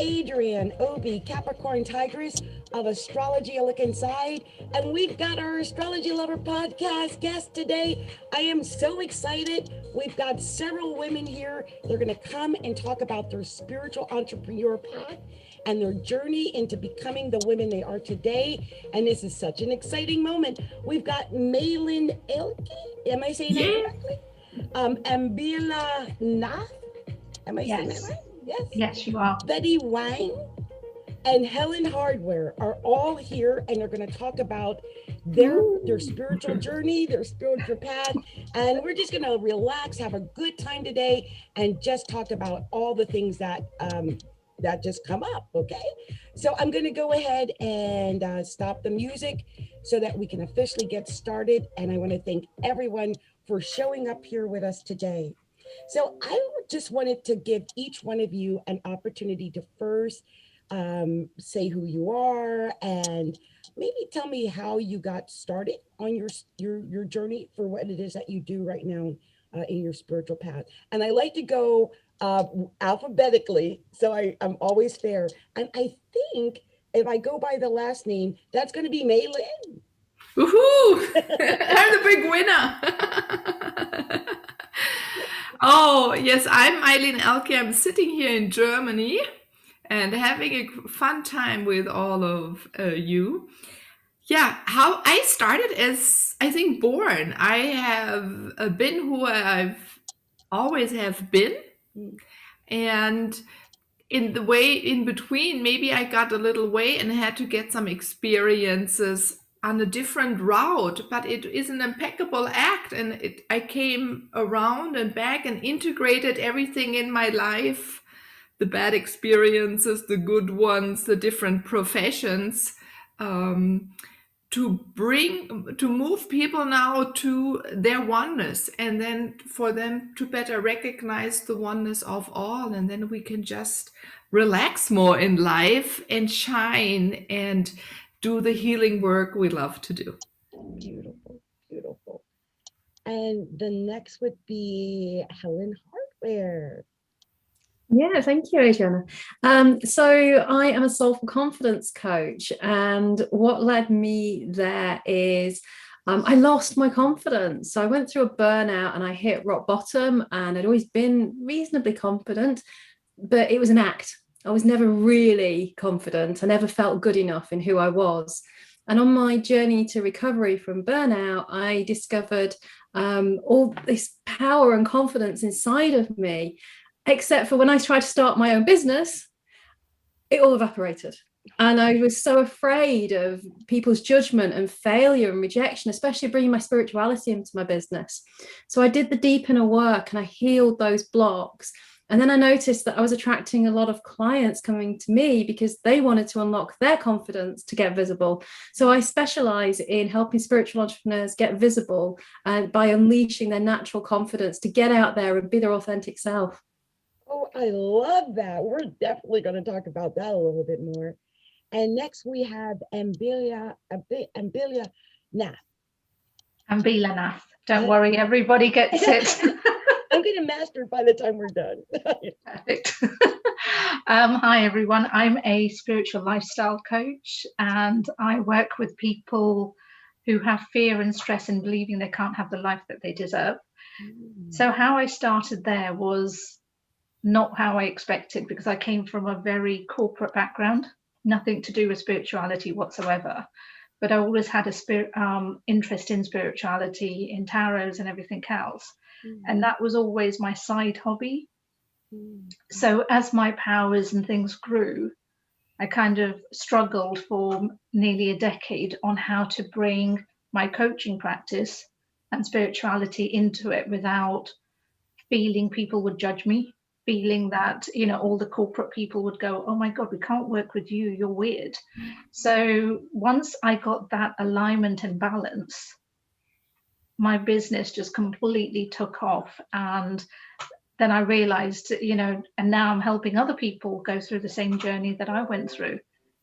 adrienneobey, Capricorntigress of Astrology Look Inside. And we've got our Astrology Lover podcast guest today. I am so excited. We've got several women here. They're going to come and talk about their spiritual entrepreneur path and their journey into becoming the women they are today. And this is such an exciting moment. We've got Meilin, Ehlke. Am I saying that correctly? Ambila, Nath. Am I saying that right? Yes. Yes, you are. Betty Wang and Helen Hardware are all here, and they're going to talk about their spiritual journey, their spiritual path, and we're just going to relax, have a good time today, and just talk about all the things that that just come up. Okay, so I'm going to go ahead and stop the music so that we can officially get started. And I want to thank everyone for showing up here with us today. So I just wanted to give each one of you an opportunity to first say who you are and maybe tell me how you got started on your journey for what it is that you do right now in your spiritual path. And I like to go alphabetically, so I'm always fair. And I think if I go by the last name, that's going to be Meilin. Woohoo! I'm the big winner. Oh, yes, I'm Meilin Ehlke. I'm sitting here in Germany and having a fun time with all of you. Yeah, how I started is, I think, born. I have been who I've always have been. And in the way in between, maybe I got a little way and had to get some experiences on a different route, but it is an impeccable act, and I came around and back and integrated everything in my life, the bad experiences, the good ones, the different professions, to move people now to their oneness, and then for them to better recognize the oneness of all, and then we can just relax more in life and shine and do the healing work we love to do. Beautiful, beautiful. And the next would be Helen Hardware. Yeah, thank you, Adriana. So I am a soulful confidence coach, and what led me there is I lost my confidence. So I went through a burnout and I hit rock bottom, and I'd always been reasonably confident, but it was an act. I was never really confident. I never felt good enough in who I was. And on my journey to recovery from burnout, I discovered all this power and confidence inside of me, except for when I tried to start my own business, it all evaporated. And I was so afraid of people's judgment and failure and rejection, especially bringing my spirituality into my business. So I did the deep inner work and I healed those blocks. And then I noticed that I was attracting a lot of clients coming to me because they wanted to unlock their confidence to get visible. So I specialize in helping spiritual entrepreneurs get visible by unleashing their natural confidence to get out there and be their authentic self. Oh, I love that. We're definitely going to talk about that a little bit more. And next we have Ambila Nath. Ambila Nath. Don't worry, everybody gets it. I'm going to master it by the time we're done. Perfect. Hi, everyone. I'm a spiritual lifestyle coach, and I work with people who have fear and stress in believing they can't have the life that they deserve. So how I started there was not how I expected, because I came from a very corporate background, nothing to do with spirituality whatsoever. But I always had a interest in spirituality, in tarots and everything else. And that was always my side hobby. So as my powers and things grew, I kind of struggled for nearly a decade on how to bring my coaching practice and spirituality into it without feeling people would judge me, feeling that, you know, all the corporate people would go, oh my God, we can't work with you, you're weird. So once I got that alignment and balance, my business just completely took off. And then I realized, you know, and now I'm helping other people go through the same journey that I went through,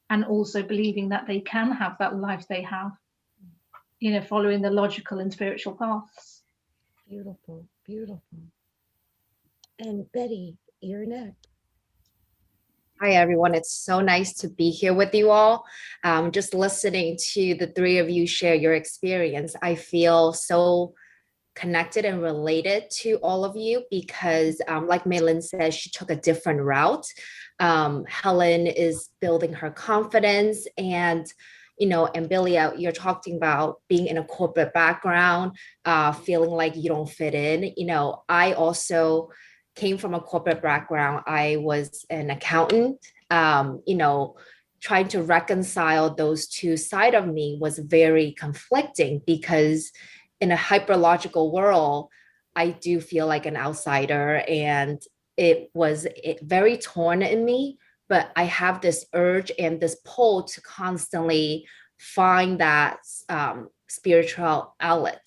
and also believing that they can have that life they have, you know, following the logical and spiritual paths. Beautiful, beautiful. And Betty, you're next. Hi, everyone. It's so nice to be here with you all. Just listening to the three of you share your experience, I feel so connected and related to all of you because, like Meilin said, she took a different route. Helen is building her confidence, and Ambila, you're talking about being in a corporate background, feeling like you don't fit in. I also came from a corporate background. I was an accountant. Trying to reconcile those two sides of me was very conflicting because in a hyperlogical world, I do feel like an outsider, and it was very torn in me. But I have this urge and this pull to constantly find that spiritual outlet.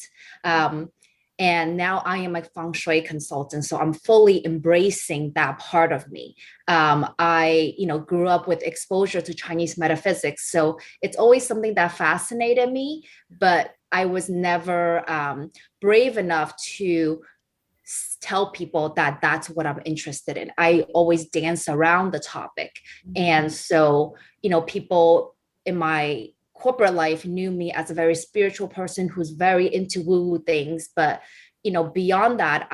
And now I am a Feng Shui consultant, so I'm fully embracing that part of me. I, grew up with exposure to Chinese metaphysics, so it's always something that fascinated me, but I was never brave enough to tell people that that's what I'm interested in. I always dance around the topic. And so, people in my corporate life knew me as a very spiritual person who's very into woo-woo things. But, beyond that,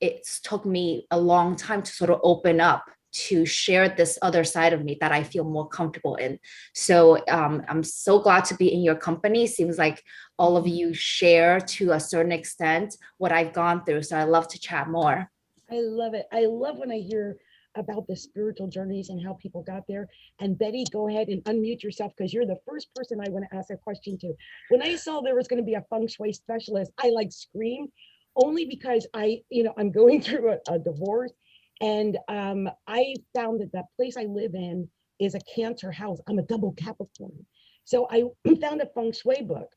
it took me a long time to sort of open up to share this other side of me that I feel more comfortable in. So I'm so glad to be in your company. Seems like all of you share to a certain extent what I've gone through. So I love to chat more. I love it. I love when I hear about the spiritual journeys and how people got there. And Betty, go ahead and unmute yourself because you're the first person I want to ask a question to. When I saw there was going to be a Feng Shui specialist, I screamed only because I'm going through a divorce. And I found that the place I live in is a Cancer house. I'm a double Capricorn. So I found a Feng Shui book,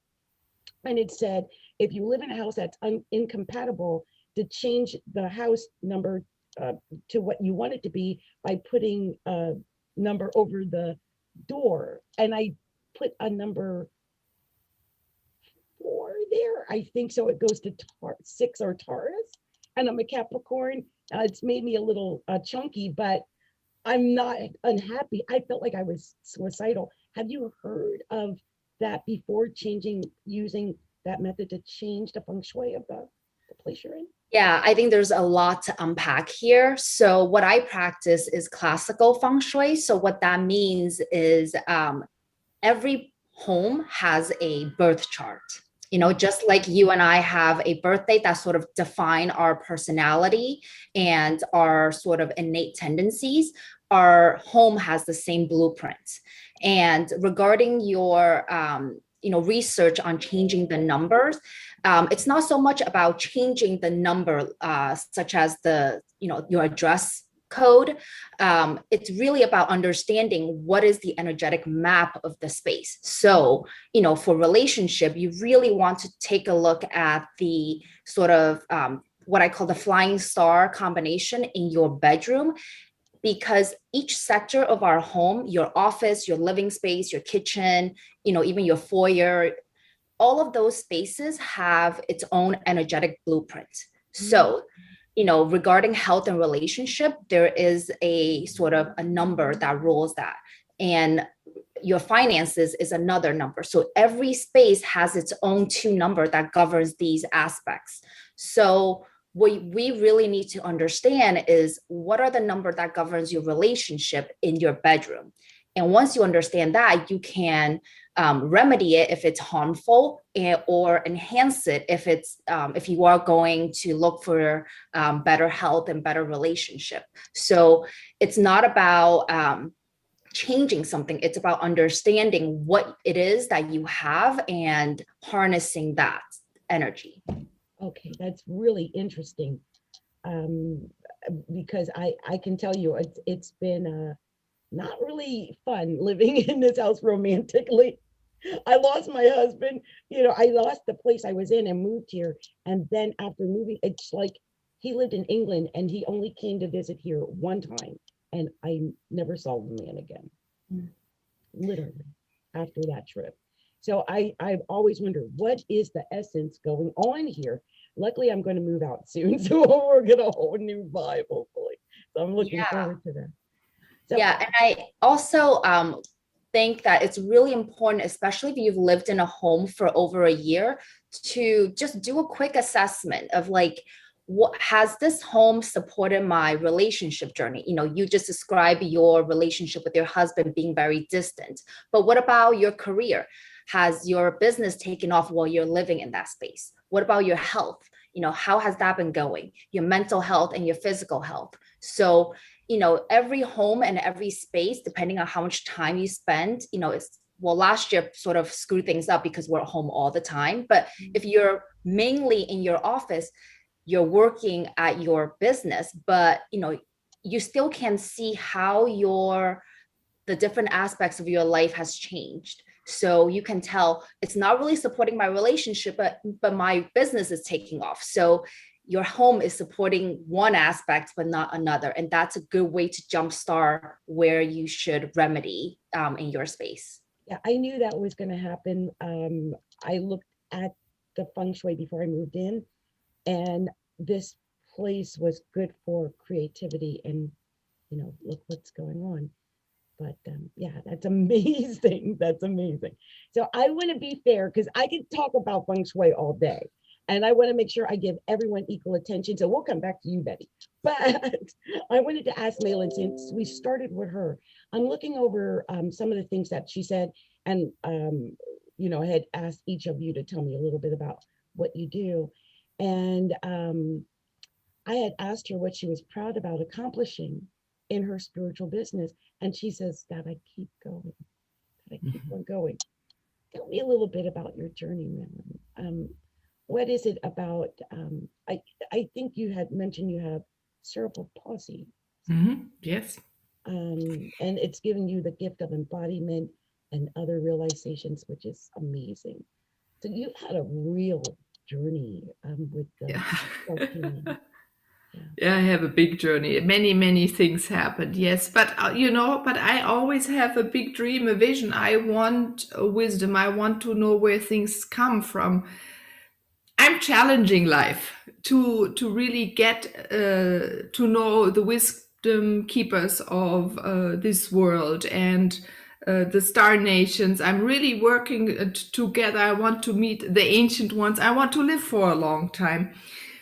and it said, if you live in a house that's incompatible, to change the house number to what you want it to be by putting a number over the door. And I put a number 4 there, I think. So it goes to 6 or Taurus. And I'm a Capricorn. It's made me a little chunky, but I'm not unhappy. I felt like I was suicidal. Have you heard of that before, using that method to change the Feng Shui of the place you're in? Yeah, I think there's a lot to unpack here. So what I practice is classical Feng Shui. So what that means is every home has a birth chart. Just like you and I have a birthday that sort of define our personality and our sort of innate tendencies, our home has the same blueprint. And regarding your research on changing the numbers, it's not so much about changing the number, such as your address code. It's really about understanding what is the energetic map of the space. So, for relationship, you really want to take a look at the sort of what I call the flying star combination in your bedroom, because each sector of our home, your office, your living space, your kitchen, even your foyer, all of those spaces have its own energetic blueprint. So, regarding health and relationship, there is a sort of a number that rules that. And your finances is another number. So every space has its own 2 number that governs these aspects. So what we really need to understand is what are the number that governs your relationship in your bedroom. And once you understand that, you can remedy it if it's harmful, or enhance it if you are going to look for better health and better relationship. So it's not about changing something. It's about understanding what it is that you have and harnessing that energy. Okay, that's really interesting, because I can tell you it's been not really fun living in this house romantically. I lost my husband, I lost the place I was in and moved here. And then after moving, it's like he lived in England and he only came to visit here one time. And I never saw the man again, literally, after that trip. So I've always wondered, what is the essence going on here? Luckily, I'm going to move out soon. So we're going to a whole new vibe, hopefully. So I'm looking forward to that. So Yeah, and I also think that it's really important, especially if you've lived in a home for over a year, to just do a quick assessment of like, what has this home supported my relationship journey? You know, you just described your relationship with your husband being very distant, but what about your career? Has your business taken off while you're living in that space? What about your health? You know, how has that been going? Your mental health and your physical health. So, you know, every home and every space, depending on how much time you spend, you know, it's, well, last year sort of screwed things up because we're at home all the time. But if you're mainly in your office, you're working at your business, but, you know, you still can see how the different aspects of your life has changed. So you can tell it's not really supporting my relationship, but my business is taking off. So your home is supporting one aspect, but not another. And that's a good way to jumpstart where you should remedy in your space. yeah, I knew that was going to happen. I looked at the feng shui before I moved in, and this place was good for creativity, and you know, look what's going on. But yeah, that's amazing. That's amazing. So I want to be fair because I could talk about feng shui all day, and I want to make sure I give everyone equal attention. So we'll come back to you, Betty. But I wanted to ask Meilin, since we started with her, I'm looking over some of the things that she said, and you know, I had asked each of you to tell me a little bit about what you do, and I had asked her what she was proud about accomplishing in her spiritual business, and she says that I keep going, that I keep on going. Tell me a little bit about your journey, Meilin. What is it about? I think you had mentioned you have cerebral palsy. Yes. And it's given you the gift of embodiment and other realizations, which is amazing. So you had a real journey with the self-healing. Yeah, I have a big journey. Many things happened. Yes, but you know, but I always have a big dream, a vision. I want wisdom. I want to know where things come from. I'm challenging life to really get to know the wisdom keepers of this world and the star nations. I'm really working together. I want to meet the ancient ones. I want to live for a long time.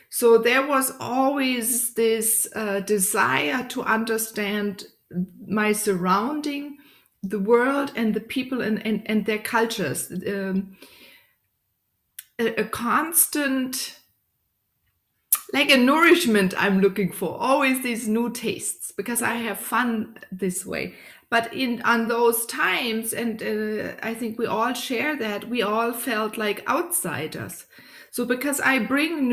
So there was always this desire to understand my surrounding, the world and the people and their cultures. A constant, like a nourishment I'm looking for, always these new tastes, because I have fun this way. But on those times, and I think we all share that, we all felt like outsiders. So because I bring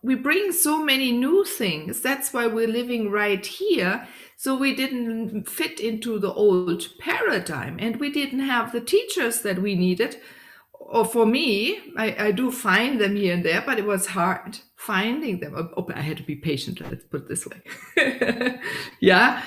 we bring so many new things. That's why we're living right here. So we didn't fit into the old paradigm, and we didn't have the teachers that we needed. Or for me, I do find them here and there, but it was hard finding them. Oh, I had to be patient, let's put it this way. Yeah.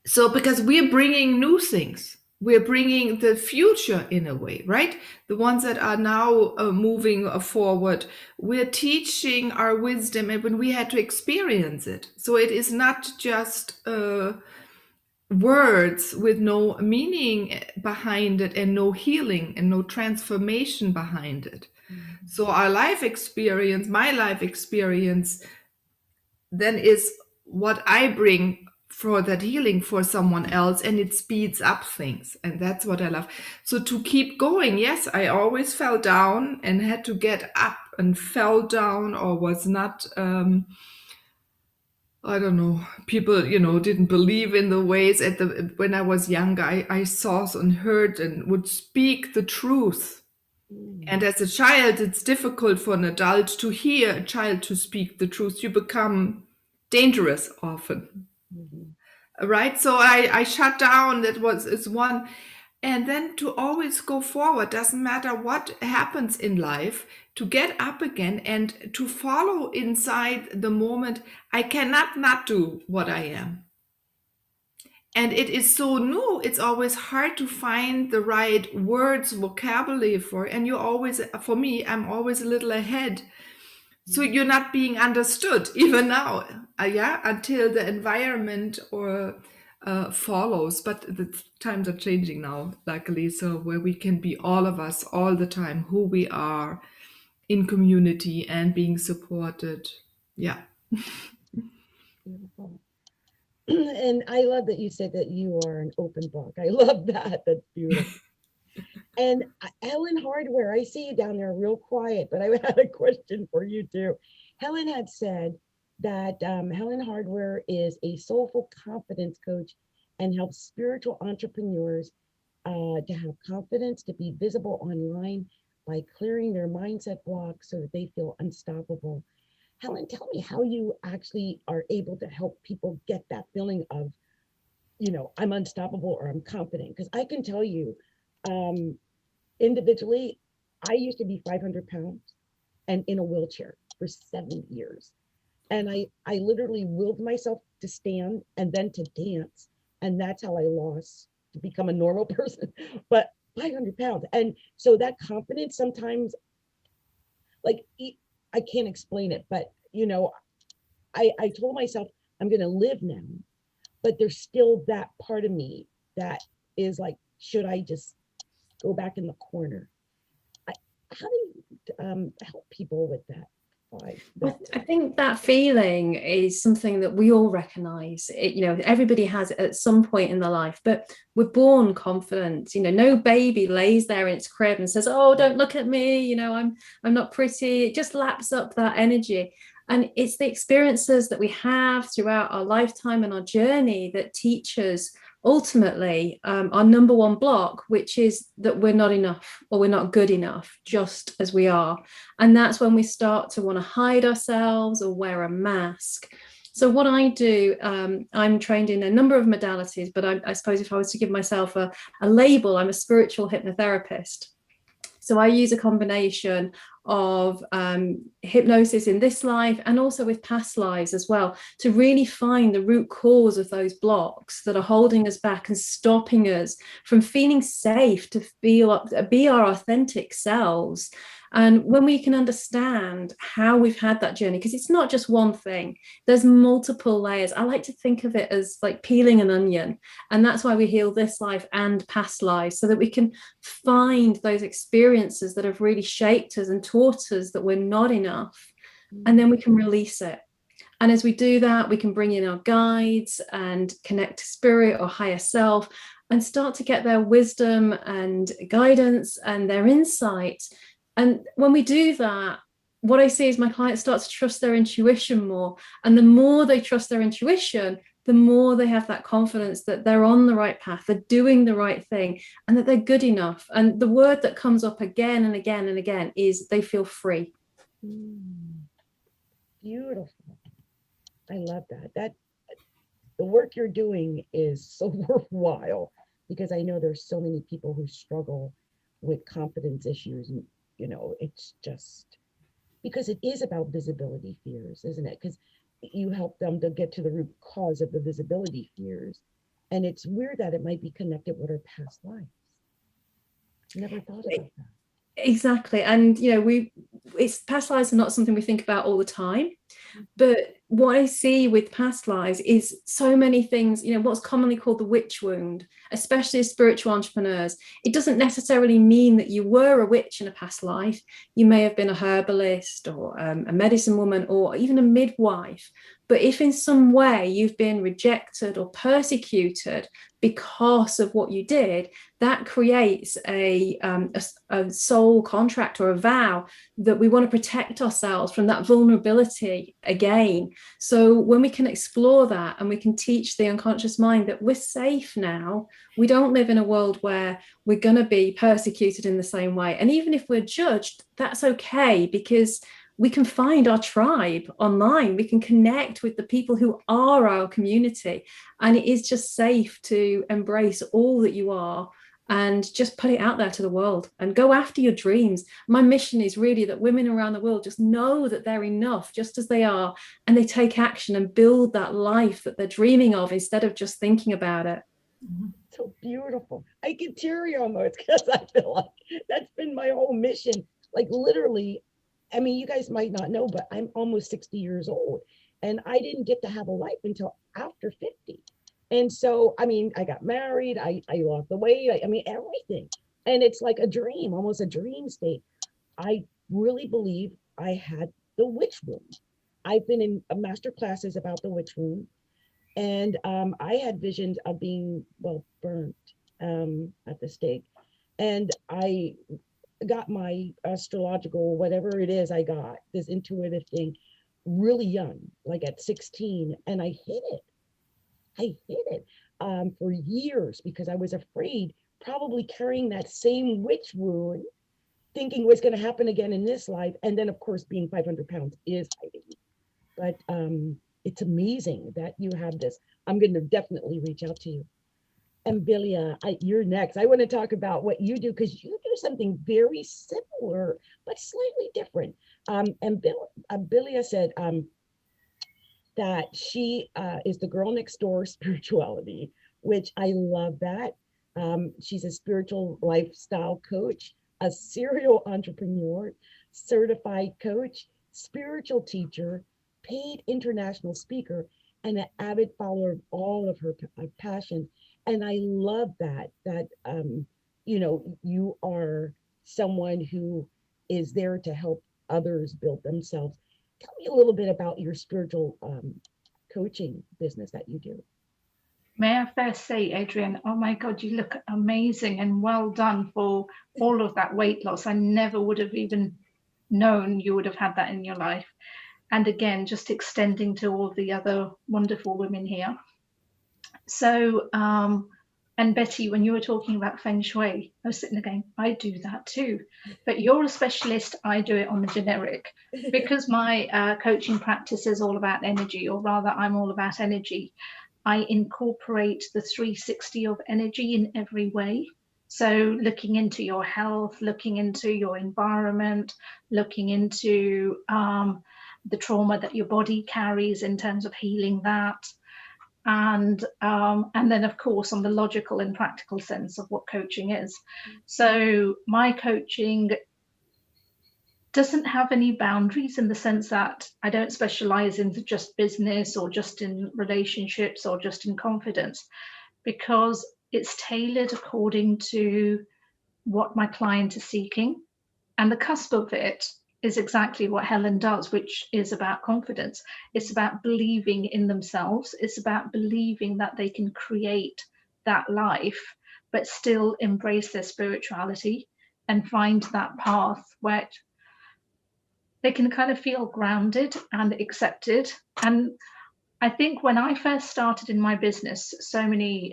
So because we're bringing new things, we're bringing the future in a way, right? The ones that are now moving forward, we're teaching our wisdom, and when we had to experience it. So it is not just words with no meaning behind it, and no healing and no transformation behind it. So our life experience, my life experience, then is what I bring for that healing for someone else, and it speeds up things, and that's what I love. So to keep going, yes, I always fell down and had to get up, and fell down or was not I don't know, people, you know, didn't believe in the ways. When I was younger, I saw and heard and would speak the truth. And as a child, it's difficult for an adult to hear a child to speak the truth. You become dangerous often. Right? So I shut down. It's one. And then to always go forward, doesn't matter what happens in life, to get up again and to follow inside the moment. I cannot not do what I am. And it is so new, it's always hard to find the right words, vocabulary for, and for me, I'm always a little ahead. So you're not being understood even now, yeah, until the environment or follows. But the times are changing now, luckily, so where we can be all of us all the time, who we are in community and being supported. Yeah. Beautiful. And I love that you said that you are an open book. I love that. That's beautiful. And Helen Hardware, I see you down there real quiet, but I had a question for you too. Helen had said that Helen Hardware is a soulful confidence coach and helps spiritual entrepreneurs to have confidence, to be visible online by clearing their mindset blocks so that they feel unstoppable. Helen, tell me how you actually are able to help people get that feeling of, I'm unstoppable or I'm confident. Because I can tell you, individually, I used to be 500 pounds and in a wheelchair for 7 years. And I literally willed myself to stand and then to dance. And that's how I lost to become a normal person, but 500 pounds. And so that confidence sometimes, like, I can't explain it, but I told myself I'm going to live now, but there's still that part of me that is like, should I just go back in the corner? How do you help people with that? Well, I think that feeling is something that we all recognize. Everybody has it at some point in their life, but we're born confident. No baby lays there in its crib and says, "Oh, don't look at me. I'm not pretty." It just laps up that energy. And it's the experiences that we have throughout our lifetime and our journey that teach us ultimately our number one block, which is that we're not enough or we're not good enough just as we are. And that's when we start to want to hide ourselves or wear a mask. So what I do, I'm trained in a number of modalities, but I suppose if I was to give myself a label, I'm a spiritual hypnotherapist. So I use a combination of hypnosis in this life and also with past lives as well, to really find the root cause of those blocks that are holding us back and stopping us from feeling safe to be our authentic selves. And when we can understand how we've had that journey, because it's not just one thing, there's multiple layers. I like to think of it as like peeling an onion. And that's why we heal this life and past lives, so that we can find those experiences that have really shaped us and taught us that we're not enough. And then we can release it. And as we do that, we can bring in our guides and connect to spirit or higher self and start to get their wisdom and guidance and their insight. And when we do that, what I see is my clients start to trust their intuition more. And the more they trust their intuition, the more they have that confidence that they're on the right path, they're doing the right thing, and that they're good enough. And the word that comes up again and again and again is they feel free. Beautiful. I love that. That the work you're doing is so worthwhile, because I know there's so many people who struggle with confidence issues. And it's just because it is about visibility fears, isn't it? Because you help them to get to the root cause of the visibility fears. And it's weird that it might be connected with our past lives. Never thought about that. Exactly. And it's past lives are not something we think about all the time. But what I see with past lives is so many things, what's commonly called the witch wound, especially as spiritual entrepreneurs. It doesn't necessarily mean that you were a witch in a past life. You may have been a herbalist or a medicine woman or even a midwife. But if in some way you've been rejected or persecuted because of what you did, that creates a soul contract or a vow that we want to protect ourselves from that vulnerability again. So when we can explore that and we can teach the unconscious mind that we're safe now, we don't live in a world where we're going to be persecuted in the same way. And even if we're judged, that's okay, because we can find our tribe online. We can connect with the people who are our community. And it is just safe to embrace all that you are and just put it out there to the world and go after your dreams. My mission is really that women around the world just know that they're enough just as they are, and they take action and build that life that they're dreaming of instead of just thinking about it. So beautiful. I get teary almost because I feel like that's been my whole mission. Like literally, I mean, you guys might not know, but I'm almost 60 years old, and I didn't get to have a life until after 50. And so, I mean, I got married, I lost the weight, I mean, everything. And it's like a dream, almost a dream state. I really believe I had the witch wound. I've been in master classes about the witch wound, and I had visions of being, well, burnt at the stake. And I got my astrological, whatever it is, I got this intuitive thing really young, like at 16, and I hid it. I hid it for years because I was afraid, probably carrying that same witch wound, thinking what's going to happen again in this life. And then, of course, being 500 pounds is hiding. But it's amazing that you have this. I'm going to definitely reach out to you. Ambila, you're next. I want to talk about what you do, because you do something very similar, but slightly different. Ambila said that she is the girl next door spirituality, which I love that. She's a spiritual lifestyle coach, a serial entrepreneur, certified coach, spiritual teacher, paid international speaker, and an avid follower of all of her passions. And I love that you are someone who is there to help others build themselves. Tell me a little bit about your spiritual coaching business that you do. May I first say, Adrienne, oh my God, you look amazing, and well done for all of that weight loss. I never would have even known you would have had that in your life. And again, just extending to all the other wonderful women here. So, and Betty, when you were talking about Feng Shui, I was sitting there going, I do that too. But you're a specialist, I do it on the generic. Because my coaching practice is all about energy, or rather, I'm all about energy. I incorporate the 360 of energy in every way. So looking into your health, looking into your environment, looking into the trauma that your body carries in terms of healing that. And then, of course, on the logical and practical sense of what coaching is. So my coaching doesn't have any boundaries, in the sense that I don't specialize in just business or just in relationships or just in confidence, because it's tailored according to what my client is seeking. And the cusp of it is exactly what Helen does, which is about confidence. It's about believing in themselves. It's about believing that they can create that life, but still embrace their spirituality and find that path where they can kind of feel grounded and accepted. And I think when I first started in my business so many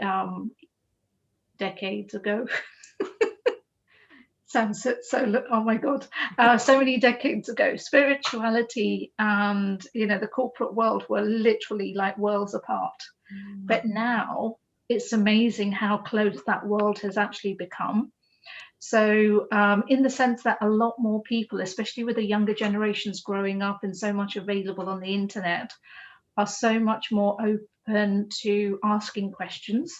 decades ago, sounds so oh my God, so many decades ago, spirituality and the corporate world were literally like worlds apart. But now it's amazing how close that world has actually become. So in the sense that a lot more people, especially with the younger generations growing up and so much available on the internet, are so much more open to asking questions.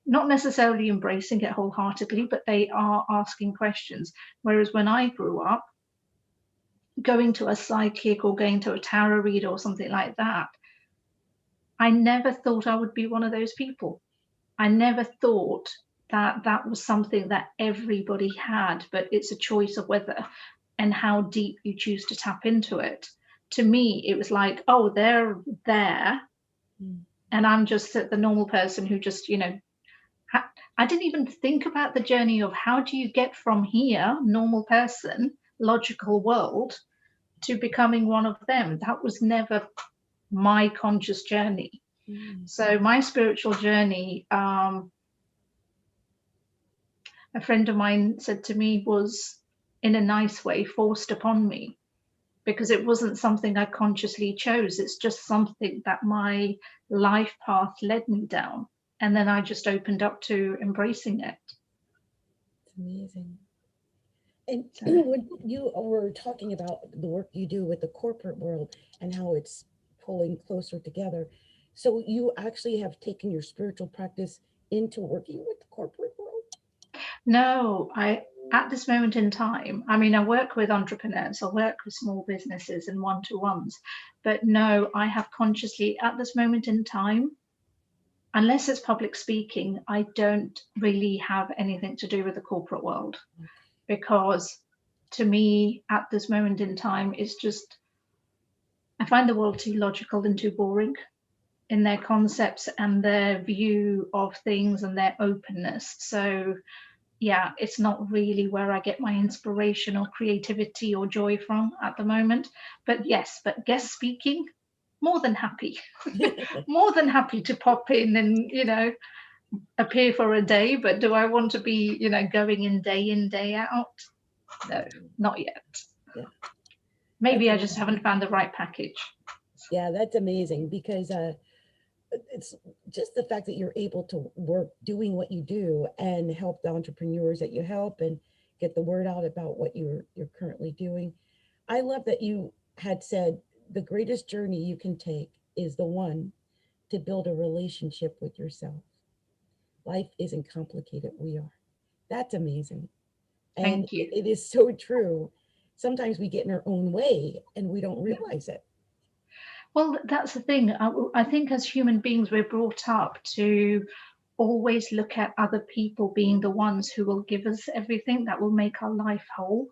Not necessarily embracing it wholeheartedly, but they are asking questions. Whereas when I grew up, going to a psychic or going to a tarot reader or something like that, I never thought I would be one of those people. I never thought that that was something that everybody had, but it's a choice of whether and how deep you choose to tap into it. To me, it was like, oh, they're there, and I'm just the normal person who just, I didn't even think about the journey of how do you get from here, normal person, logical world, to becoming one of them. That was never my conscious journey. So my spiritual journey, a friend of mine said to me, was in a nice way forced upon me, because it wasn't something I consciously chose. It's just something that my life path led me down. And then I just opened up to embracing it. It's amazing. And when you were talking about the work you do with the corporate world and how it's pulling closer together, so you actually have taken your spiritual practice into working with the corporate world? No, I at this moment in time, I mean, I work with entrepreneurs, I work with small businesses and one-to-ones, but no, I have consciously, at this moment in time, unless it's public speaking, I don't really have anything to do with the corporate world, because to me, at this moment in time, it's just, I find the world too logical and too boring in their concepts and their view of things and their openness. So yeah, it's not really where I get my inspiration or creativity or joy from at the moment. But yes, but guest speaking, more than happy. More than happy to pop in and, you know, appear for a day. But do I want to be, you know, going in, day out? No, not yet. Yeah. Maybe That's I just haven't found the right package. Yeah, that's amazing, because it's just the fact that you're able to work doing what you do and help the entrepreneurs that you help and get the word out about what you're currently doing. I love that you had said the greatest journey you can take is the one to build a relationship with yourself. Life isn't complicated, we are. That's amazing. And Thank you. it is so true. Sometimes we get in our own way and we don't realize it. Well, that's the thing. I think as human beings, we're brought up to always look at other people being the ones who will give us everything that will make our life whole.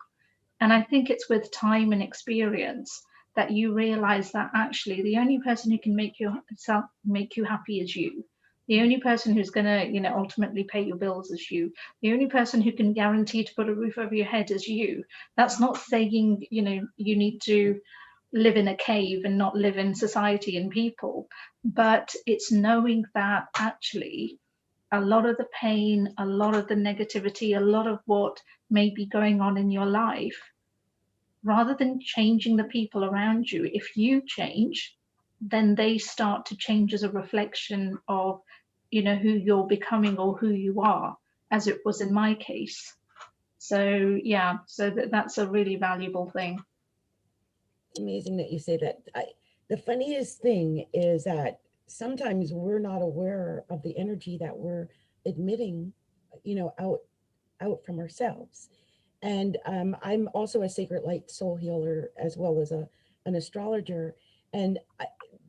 And I think it's with time and experience that you realize that actually the only person who can make you happy is you. The only person who's going to, you know, ultimately pay your bills is you. The only person who can guarantee to put a roof over your head is you. That's not saying, you know, you need to live in a cave and not live in society and people, but it's knowing that actually a lot of the pain, a lot of the negativity, a lot of what may be going on in your life, rather than changing the people around you, if you change, then they start to change as a reflection of, you know, who you're becoming or who you are, as it was in my case. So yeah, so that's a really valuable thing. It's amazing that you say that. The funniest thing is that sometimes we're not aware of the energy that we're admitting, you know, out from ourselves. And I'm also a sacred light soul healer as well as an astrologer. And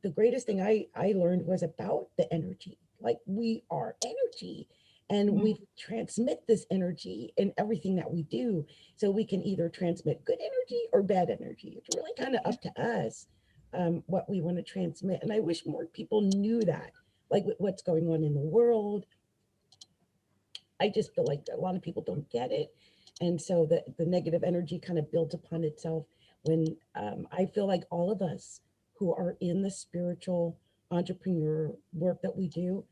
the greatest thing I learned was about the energy. Like, we are energy, and we transmit this energy in everything that we do. So we can either transmit good energy or bad energy. It's really kind of up to us what we want to transmit. And I wish more people knew that, like with what's going on in the world. I just feel like a lot of people don't get it. And so the negative energy kind of builds upon itself when I feel like all of us who are in the spiritual entrepreneur work that we do,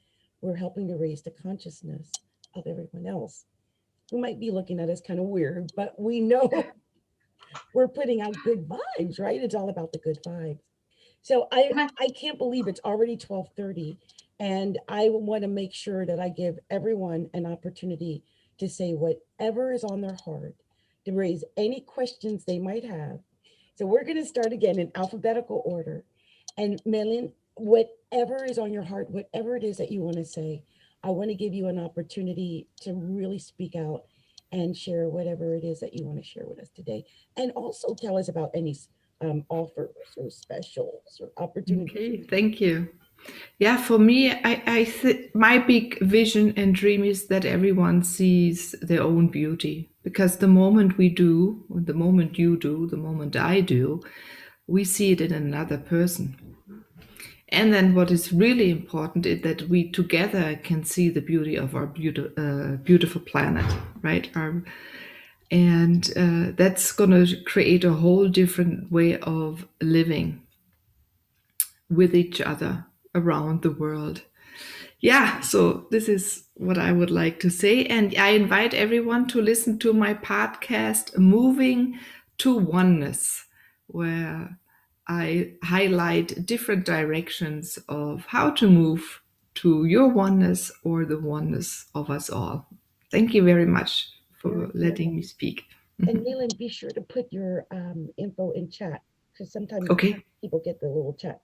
we're helping to raise the consciousness of everyone else who might be looking at us kind of weird, but we know we're putting out good vibes, right? It's all about the good vibes. So I can't believe it's already 12:30, and I want to make sure that I give everyone an opportunity to say whatever is on their heart, to raise any questions they might have. So we're going to start again in alphabetical order. And Meilin, whatever is on your heart, whatever it is that you want to say, I want to give you an opportunity to really speak out and share whatever it is that you want to share with us today. And also tell us about any offers or specials or opportunities. Okay, thank you. Yeah, for me, my big vision and dream is that everyone sees their own beauty. Because the moment we do, the moment you do, the moment I do, we see it in another person. And then what is really important is that we together can see the beauty of our beautiful planet, right? And that's going to create a whole different way of living with each other around the world. Yeah, so this is what I would like to say. And I invite everyone to listen to my podcast, Moving to Oneness, where I highlight different directions of how to move to your oneness or the oneness of us all. Thank you very much for letting me speak. And Meilin, be sure to put your info in chat, because sometimes people get the little chat,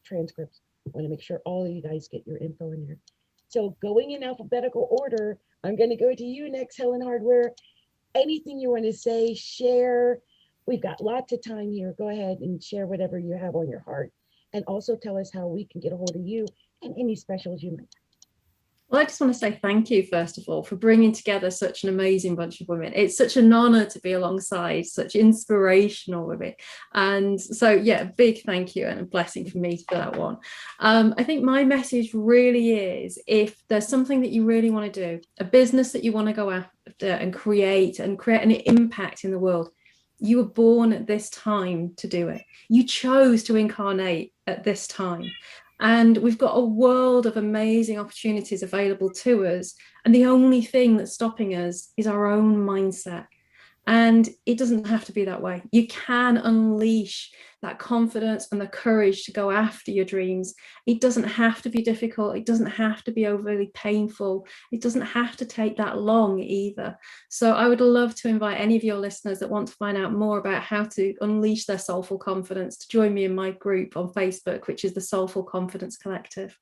transcripts. I want to make sure all of you guys get your info in there. So going in alphabetical order, I'm going to go to you next, Helen Hardware. anything you want to say, share. We've got lots of time here. Go ahead and share whatever you have on your heart. And also tell us how we can get a hold of you and any specials you might have. Well, I just want to say thank you, first of all, for bringing together such an amazing bunch of women. It's such an honor to be alongside such inspirational women. And so, yeah, big thank you and a blessing for me for that one. I think my message really is, if there's something that you really want to do, a business that you want to go after and create an impact in the world, you were born at this time to do it. You chose to incarnate at this time. And we've got a world of amazing opportunities available to us. And the only thing that's stopping us is our own mindset. And it doesn't have to be that way. You can unleash that confidence and the courage to go after your dreams. It doesn't have to be difficult. It doesn't have to be overly painful. It doesn't have to take that long either. So I would love to invite any of your listeners that want to find out more about how to unleash their soulful confidence to join me in my group on Facebook, which is the Soulful Confidence Collective.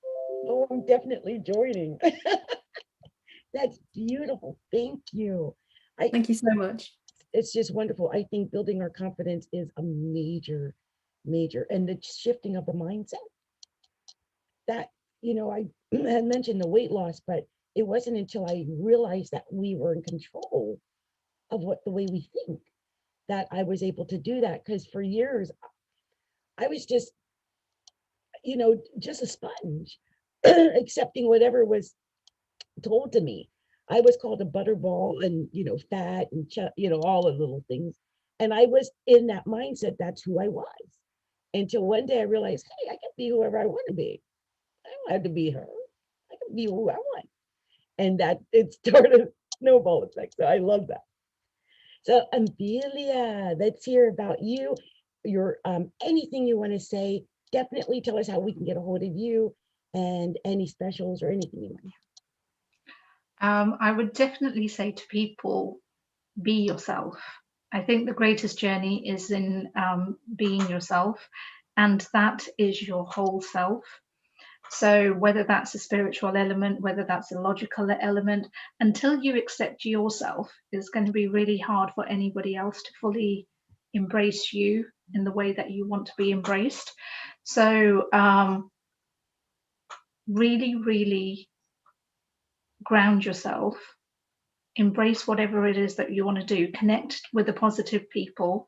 Oh, I'm definitely joining. That's beautiful. Thank you. Thank you so much. It's just wonderful. I think building our confidence is a major, and the shifting of the mindset. That, I had mentioned the weight loss, but it wasn't until I realized that we were in control of the way we think, that I was able to do that. Because for years, I was just, just a sponge, accepting whatever was told to me. I was called a butterball and, fat and, all the little things. And I was in that mindset. That's who I was. Until one day I realized, hey, I can be whoever I want to be. I don't have to be her. I can be who I want. And that it started a snowball effect. So I love that. So Ambila, let's hear about you. Your anything you want to say. Definitely tell us how we can get a hold of you and any specials or anything you want to have. I would definitely say to people, be yourself. I think the greatest journey is in being yourself, and that is your whole self. So whether that's a spiritual element, whether that's a logical element, until you accept yourself, it's going to be really hard for anybody else to fully embrace you in the way that you want to be embraced. So really ground yourself, embrace whatever it is that you want to do, connect with the positive people.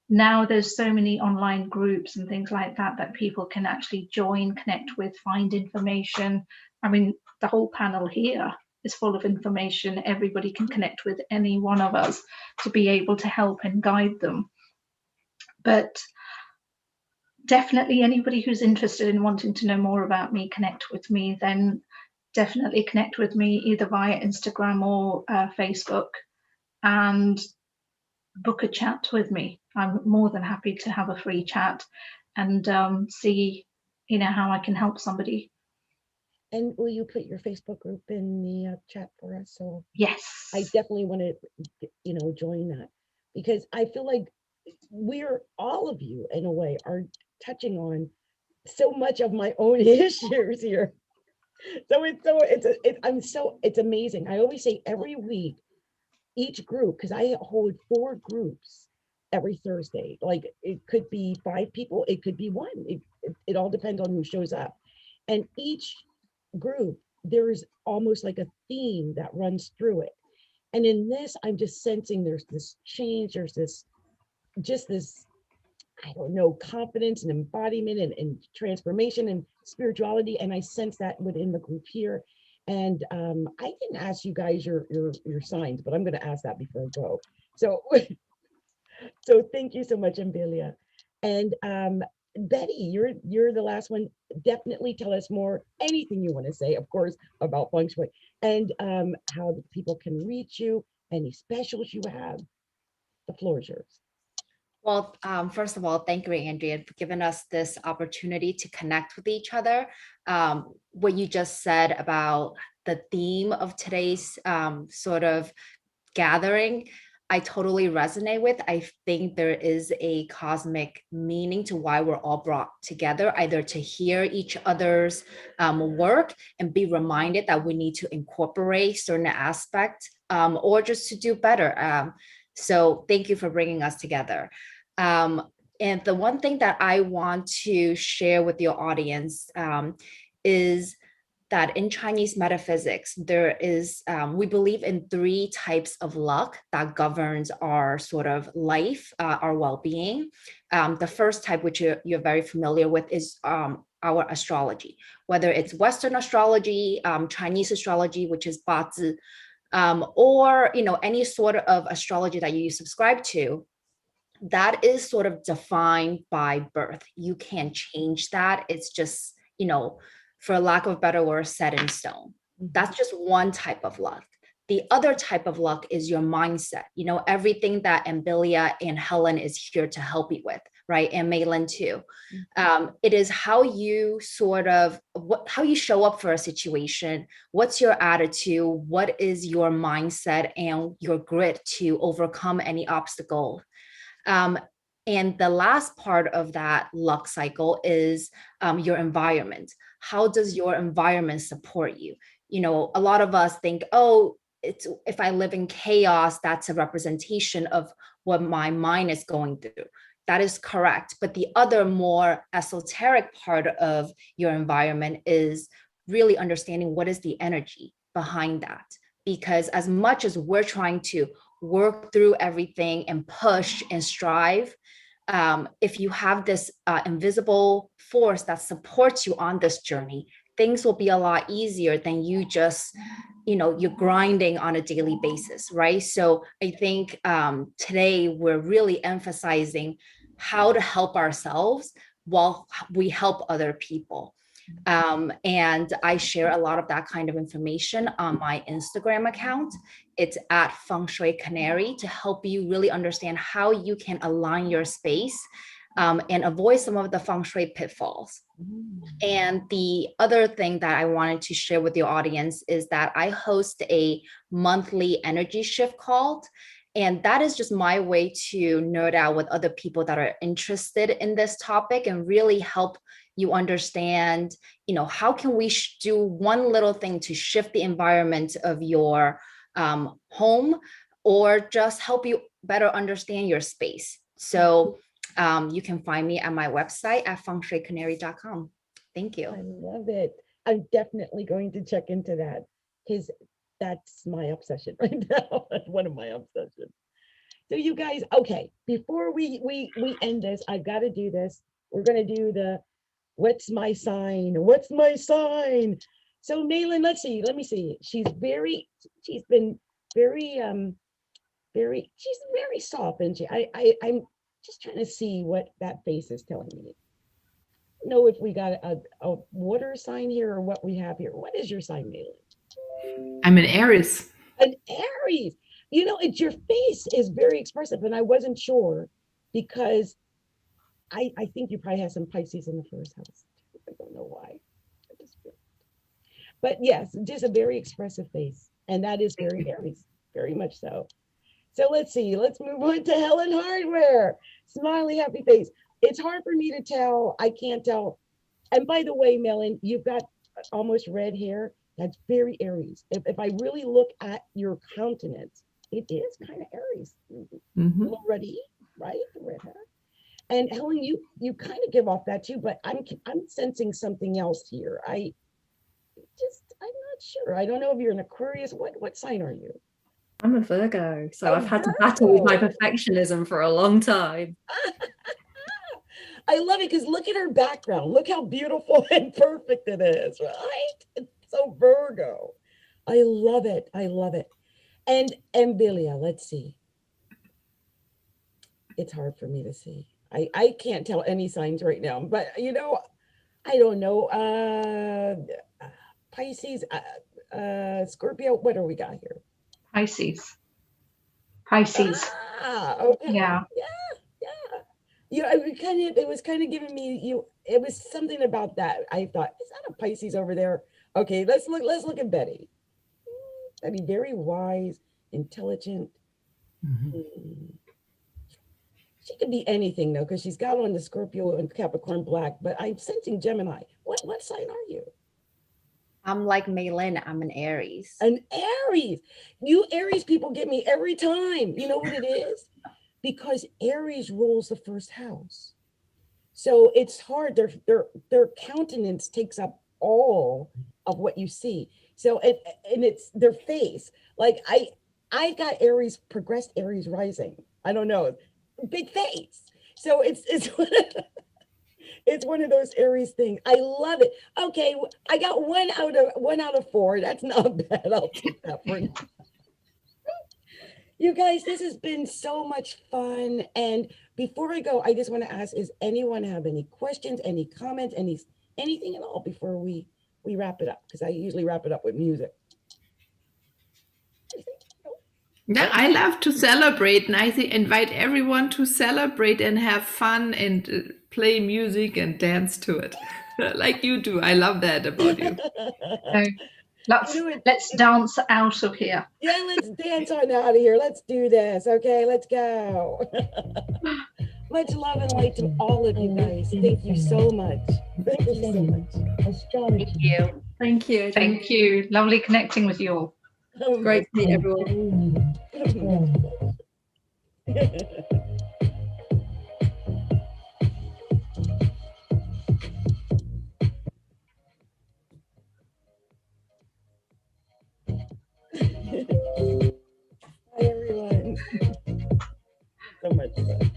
Now there's so many online groups and things like that people can actually join, connect with, find information. I mean, the whole panel here is full of information. Everybody can connect with any one of us to be able to help and guide them. But definitely anybody who's interested in wanting to know more about me, connect with me, then definitely connect with me either via Instagram or Facebook and book a chat with me. I'm more than happy to have a free chat and see, how I can help somebody. And will you put your Facebook group in the chat for us? So yes, I definitely want to, join that, because I feel like all of you in a way are touching on so much of my own issues here. So it's amazing. I always say every week, each group, because I hold 4 groups every Thursday. Like it could be 5 people, it could be 1. It all depends on who shows up. And each group, there's almost like a theme that runs through it. And in this, I'm just sensing there's this change, there's this, I don't know, confidence and embodiment and transformation and spirituality. And I sense that within the group here. And I can ask you guys your signs, but I'm going to ask that before I go. So, so thank you so much, Ambila. And Betty, you're the last one. Definitely tell us more, anything you want to say, of course, about Feng Shui, and how people can reach you, any specials you have. The floor is yours. Well, first of all, thank you, Andrea, for giving us this opportunity to connect with each other. What you just said about the theme of today's sort of gathering, I totally resonate with. I think there is a cosmic meaning to why we're all brought together, either to hear each other's work and be reminded that we need to incorporate certain aspects or just to do better. So thank you for bringing us together. And the one thing that I want to share with your audience is that in Chinese metaphysics, there is, we believe in 3 types of luck that governs our sort of life, our well-being. The first type, which you're very familiar with, is our astrology, whether it's Western astrology, Chinese astrology, which is Bazi, or, you know, any sort of astrology that you subscribe to. That is sort of defined by birth. You can't change that. It's just, you know, for lack of a better word, set in stone. That's just one type of luck. The other type of luck is your mindset. You know, everything that Ambila and Helen is here to help you with, right? And Meilin too. It is how you sort of, how you show up for a situation. What's your attitude? What is your mindset and your grit to overcome any obstacle? And the last part of that luck cycle is your environment. How does your environment support you? You know, a lot of us think, oh, it's, if I live in chaos, that's a representation of what my mind is going through. That is correct. But the other more esoteric part of your environment is really understanding what is the energy behind that. Because as much as we're trying to work through everything and push and strive, if you have this invisible force that supports you on this journey, things will be a lot easier than you just, you know, you're grinding on a daily basis, right? So I think today we're really emphasizing how to help ourselves while we help other people. And I share a lot of that kind of information on my Instagram account. It's at Fengshui Canary, to help you really understand how you can align your space and avoid some of the Feng Shui pitfalls. And the other thing that I wanted to share with your audience is that I host a monthly energy shift call. And that is just my way to nerd out with other people that are interested in this topic and really help you understand, you know, how can we do one little thing to shift the environment of your home, or just help you better understand your space. So you can find me at my website at fengshuicanary.com. Thank you. I love it. I'm definitely going to check into that, because that's my obsession right now. One of my obsessions. So you guys, okay, before we end this, I've got to do this. We're going to do the what's my sign? What's my sign? So Meilin, let's see. Let me see. She's very soft, and I'm just trying to see what that face is telling me. Know if we got a water sign here or what we have here. What is your sign, Meilin? I'm an Aries. An Aries. You know, it's, your face is very expressive, and I wasn't sure because I think you probably have some Pisces in the first house. I don't know why. I just feel it. But yes, just a very expressive face, and that is very Aries, very much so. So let's see. Let's move on to Helen Hardware. Smiley, happy face. It's hard for me to tell. I can't tell. And by the way, Meilin, you've got almost red hair. That's very Aries. If I really look at your countenance, it is kind of Aries. Already, right? The red hair. And Helen, you kind of give off that too, but I'm sensing something else here. I'm not sure. I don't know if you're an Aquarius. What sign are you? I'm a Virgo, so I've had to battle with my perfectionism for a long time. I love it, because look at her background. Look how beautiful and perfect it is, right? It's so Virgo. I love it. I love it. And Ambila, let's see. It's hard for me to see. I can't tell any signs right now, but you know, I don't know. Pisces, Scorpio, what do we got here? Pisces. Okay. Yeah. You know, it was kind of giving me it was something about that. I thought, is that a Pisces over there? Okay, let's look at Betty. Betty, very wise, intelligent. She could be anything though, because she's got on the Scorpio and Capricorn black, but I'm sensing Gemini. What sign are you? I'm like Meilin, I'm an Aries. An Aries. You Aries people get me every time. You know what it is? Because Aries rules the first house. So it's hard. Their countenance takes up all of what you see. So and it's their face. Like I got Aries, progressed Aries rising. I don't know, big face. So it's it's one of those Aries things. I love it. Okay, I got 1 out of 4. That's not bad. I'll take that for now. You guys, this has been so much fun. And before I go, I just want to ask, is anyone have any questions, any comments, anything at all before we wrap it up? Because I usually wrap it up with music. Yeah, I love to celebrate, and I think invite everyone to celebrate and have fun and play music and dance to it, like you do. I love that about you. So let's dance out of here. Yeah, let's dance on out of here. Let's do this. Okay, let's go. Much love and light to all of you guys. Thank you so much. Thank you so much. Astrology. Thank you. Thank you. Thank you. Lovely connecting with you all. Great to meet everyone. Bye, everyone. So much fun.